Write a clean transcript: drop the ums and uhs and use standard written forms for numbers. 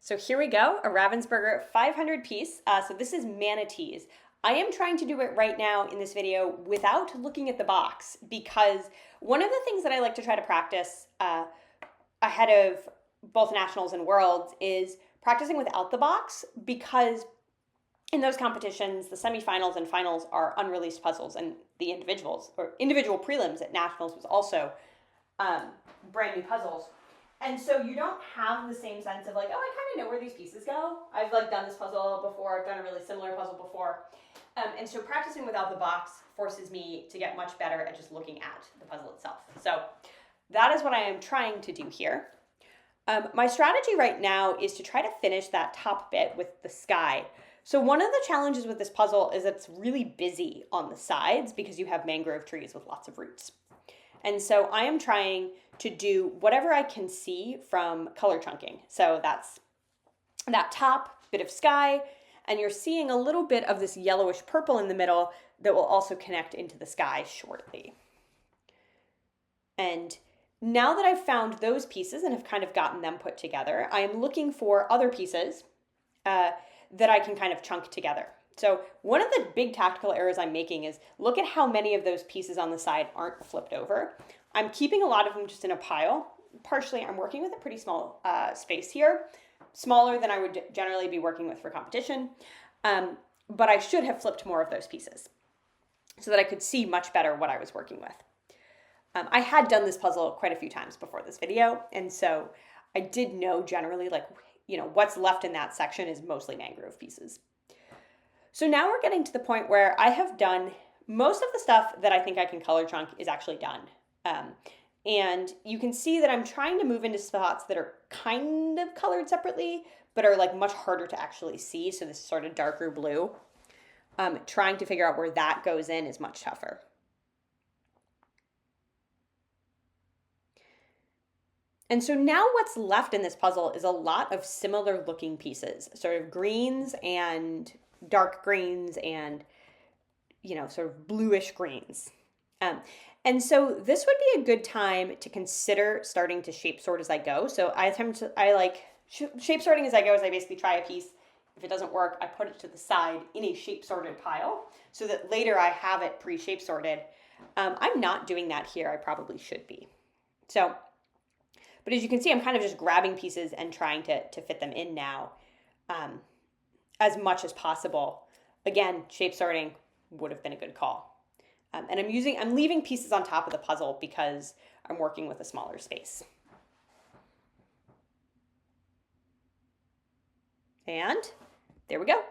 So here we go, a Ravensburger 500 piece. So this is Manatees. I am trying to do it right now in this video without looking at the box because one of the things that I like to try to practice ahead of both nationals and worlds is practicing without the box, because in those competitions, the semifinals and finals are unreleased puzzles, and the individual prelims at nationals was also brand new puzzles. And so you don't have the same sense of like, oh, I kind of know where these pieces go. I've done this puzzle before. I've done a really similar puzzle before. And so practicing without the box forces me to get much better at just looking at the puzzle itself. So that is what I am trying to do here. My strategy right now is to try to finish that top bit with the sky. So one of the challenges with this puzzle is it's really busy on the sides because you have mangrove trees with lots of roots. And so I am trying to do whatever I can see from color chunking. So that's that top bit of sky, and you're seeing a little bit of this yellowish purple in the middle that will also connect into the sky shortly. And now that I've found those pieces and have kind of gotten them put together, I am looking for other pieces that I can kind of chunk together. So one of the big tactical errors I'm making is look at how many of those pieces on the side aren't flipped over. I'm keeping a lot of them just in a pile. Partially, I'm working with a pretty small space here, smaller than I would generally be working with for competition. But I should have flipped more of those pieces so that I could see much better what I was working with. I had done this puzzle quite a few times before this video, and so I did know generally, what's left in that section is mostly mangrove pieces. So now we're getting to the point where I have done most of the stuff that I think I can color chunk is actually done. And you can see that I'm trying to move into spots that are kind of colored separately, but are much harder to actually see. So this sort of darker blue, trying to figure out where that goes in is much tougher. And so now what's left in this puzzle is a lot of similar looking pieces, sort of greens and dark greens and, sort of bluish greens. And so this would be a good time to consider starting to shape sort as I go. So shape sorting as I go is I basically try a piece. If it doesn't work, I put it to the side in a shape sorted pile so that later I have it pre-shape sorted. I'm not doing that here. I probably should be. But as you can see, I'm kind of just grabbing pieces and trying to fit them in now as much as possible. Again, shape sorting would have been a good call. And I'm leaving pieces on top of the puzzle because I'm working with a smaller space. And there we go.